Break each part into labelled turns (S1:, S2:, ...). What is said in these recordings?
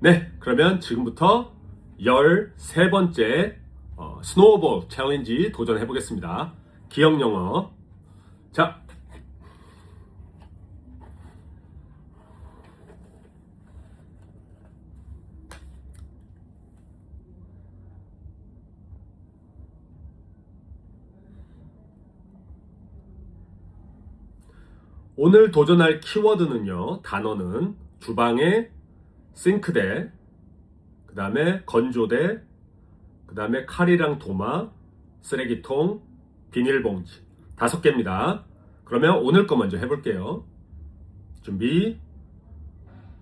S1: 네, 그러면 지금부터 13번째 스노우볼 챌린지 도전해 보겠습니다. 기억영어. 자, 오늘 도전할 키워드는요, 단어는 주방에 싱크대, 그 다음에 건조대, 그 다음에 칼이랑 도마, 쓰레기통, 비닐봉지 5개입니다. 그러면 오늘 거 먼저 해볼게요. 준비,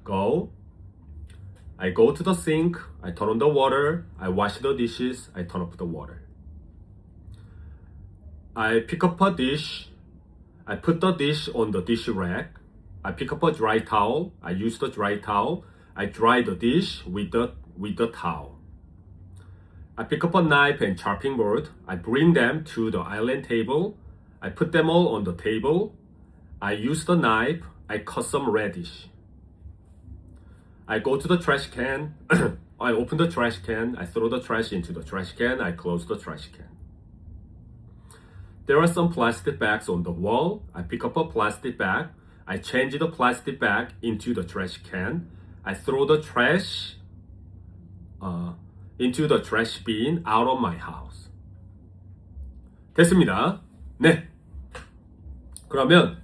S1: go. I go to the sink, I turn on the water, I wash the dishes, I turn off the water. I pick up a dish, I put the dish on the dish rack. I pick up a dry towel. I use the dry towel. I dry the dish with the towel. I pick up a knife and chopping board. I bring them to the island table. I put them all on the table. I use the knife. I cut some radish. I go to the trash can. I open the trash can. I throw the trash into the trash can. I close the trash can. There are some plastic bags on the wall. I pick up a plastic bag. I change the plastic bag into the trash can. I throw the trash into the trash bin out of my house. 됐습니다. 네. 그러면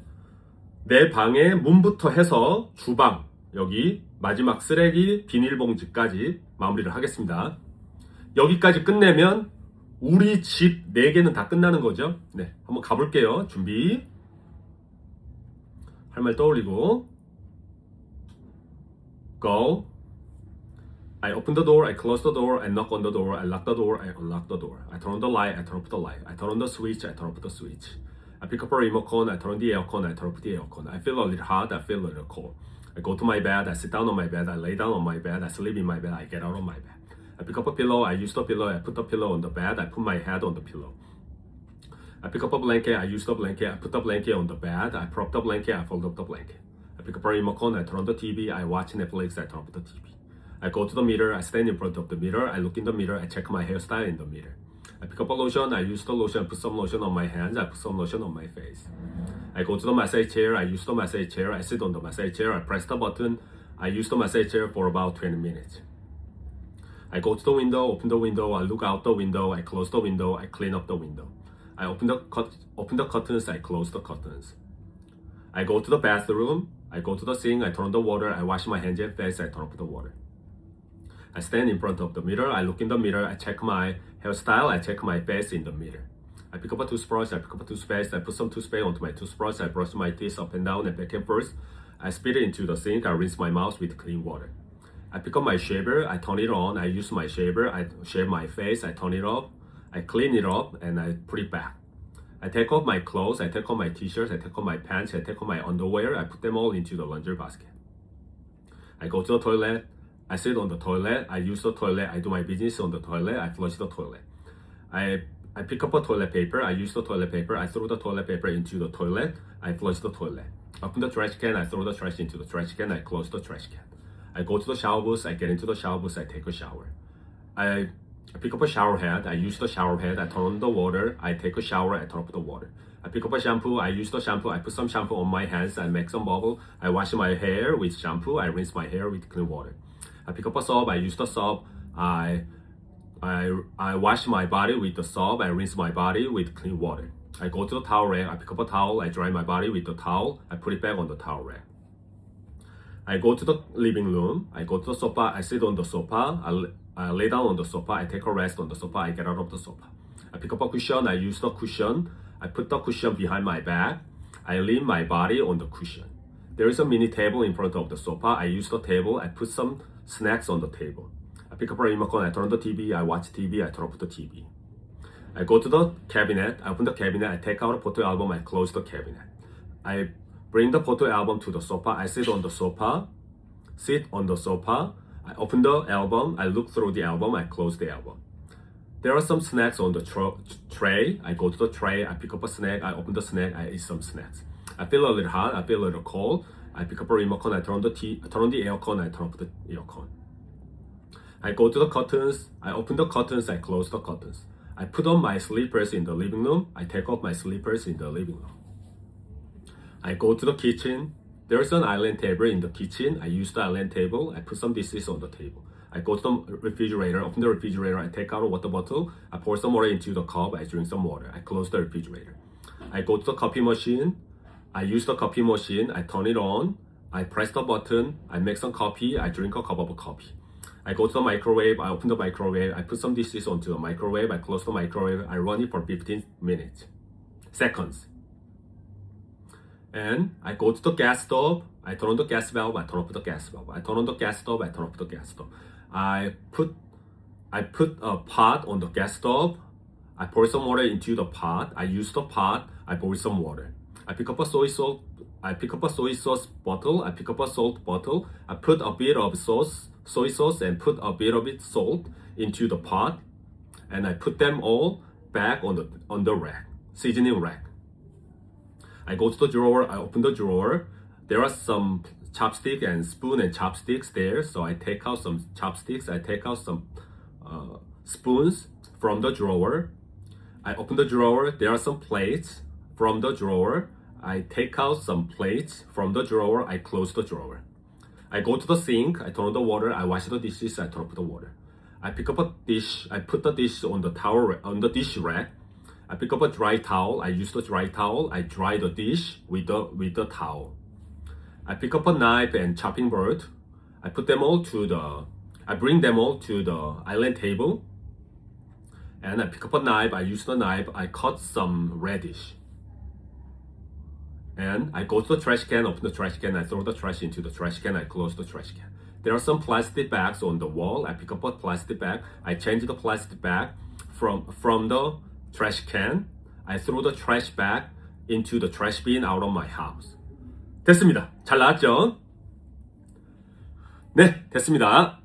S1: 내 방의 문부터 해서 주방, 여기 마지막 쓰레기, 비닐봉지까지 마무리를 하겠습니다. 여기까지 끝내면 우리 집 4개는 다 끝나는 거죠. 네, 한번 가볼게요. 준비. 할 말 떠올리고. Go. I open the door, I close the door, I knock on the door, I lock the door, I unlock the door. I turn on the light, I turn off the light. I turn on the switch, I turn off the switch. I pick up a remote control, I turn on the aircon, I turn off the aircon. I feel a little hot, I feel a little cold. I go to my bed, I sit down on my bed, I lay down on my bed, I sleep in my bed, I get out of my bed. I pick up a pillow, I use the pillow, I put the pillow on the bed, I put my head on the pillow. I pick up a blanket, I use the blanket, I put the blanket on the bed, I prop the blanket, I fold up the blanket. I pick up a remote control, I turn on the TV, I watch Netflix, I turn off the TV. I go to the mirror, I stand in front of the mirror, I look in the mirror, I check my hairstyle in the mirror. I pick up a lotion, I use the lotion, I put some lotion on my hands, I put some lotion on my face. I go to the massage chair, I use the massage chair, I sit on the massage chair, I press the button, I use the massage chair for about 20 minutes. I go to the window, open the window, I look out the window, I close the window, I clean up the window. I open the curtains, I close the curtains. I go to the bathroom, I go to the sink, I turn on the water, I wash my hands and face, I turn off the water. I stand in front of the mirror, I look in the mirror, I check my hairstyle, I check my face in the mirror. I pick up a toothbrush, I pick up a toothpaste, I put some toothpaste onto my toothbrush, I brush my teeth up and down and back and forth. I spit it into the sink, I rinse my mouth with clean water. I pick up my shaver, I turn it on, I use my shaver, I shave my face, I turn it off, I clean it up, and I put it back. I take off my clothes, I take off my t-shirts, I take off my pants, I take off my underwear, I put them all into the laundry basket. I go to the toilet, I sit on the toilet, I use the toilet, I do my business on the toilet, I flush the toilet. I pick up a toilet paper, I use the toilet paper, I throw the toilet paper into the toilet, I flush the toilet. I open the trash can, I throw the trash into the trash can, I close the trash can. I go to the shower booth, I get into the shower booth, I take a shower. I pick up a shower head, I use the shower head, I turn on the water, I take a shower, I turn off the water. I pick up a shampoo, I use the shampoo, I put some shampoo on my hands, I make some bubble, I wash my hair with shampoo, I rinse my hair with clean water. I pick up a soap, I use the soap, I wash my body with the soap, I rinse my body with clean water. I go to the towel rack, I pick up a towel, I dry my body with the towel, I put it back on the towel rack. I go to the living room, I go to the sofa, I sit on the sofa, I lay down on the sofa, I take a rest on the sofa, I get out of the sofa. I pick up a cushion, I use the cushion, I put the cushion behind my back, I lean my body on the cushion. There is a mini table in front of the sofa, I use the table, I put some snacks on the table. I pick up a remote control, I turn on the TV, I watch TV, I turn off the TV. I go to the cabinet, I open the cabinet, I take out a photo album, I close the cabinet. I bring the photo album to the sofa, I sit on the sofa, I open the album, I look through the album, I close the album. There are some snacks on the tray, I go to the tray, I pick up a snack, I open the snack, I eat some snacks. I feel a little hot, I feel a little cold, I pick up a remote control, I turn on the aircon, I turn off the aircon. I go to the curtains, I open the curtains, I close the curtains. I put on my slippers in the living room, I take off my slippers in the living room. I go to the kitchen, there's an island table in the kitchen, I use the island table, I put some dishes on the table. I go to the refrigerator, open the refrigerator, I take out a water bottle, I pour some water into the cup, I drink some water, I close the refrigerator. I go to the coffee machine, I use the coffee machine, I turn it on, I press the button, I make some coffee, I drink a cup of coffee. I go to the microwave, I open the microwave, I put some dishes onto the microwave, I close the microwave, I run it for 15 seconds. And I go to the gas stove, I turn on the gas valve, I turn off the gas valve. I turn on the gas stove, I turn off the gas stove. I put a pot on the gas stove, I pour some water into the pot, I use the pot, I boil some water. I pick up a soy sauce bottle, I pick up a salt bottle, I put a bit of soy sauce and put a bit of salt into the pot, and I put them all back on the rack, seasoning rack. I go to the drawer, I open the drawer, there are some chopstick and spoon and chopsticks there, so I take out some chopsticks, I take out some spoons from the drawer. I open the drawer, there are some plates from the drawer. I take out some plates from the drawer, I close the drawer. I go to the sink, I turn on the water, I wash the dishes, I turn off the water. I pick up a dish, I put the dish on the dish rack. I pick up a dry towel, I use the dry towel, I dry the dish with the towel. I pick up a knife and chopping board, I bring them all to the island table. And I pick up a knife, I use the knife, I cut some radish. And I go to the trash can, open the trash can, I throw the trash into the trash can, I close the trash can. There are some plastic bags on the wall. I pick up a plastic bag, I change the plastic bag from the trash can. I throw the trash bag into the trash bin out of my house. 됐습니다. 잘 나왔죠? 네, 됐습니다.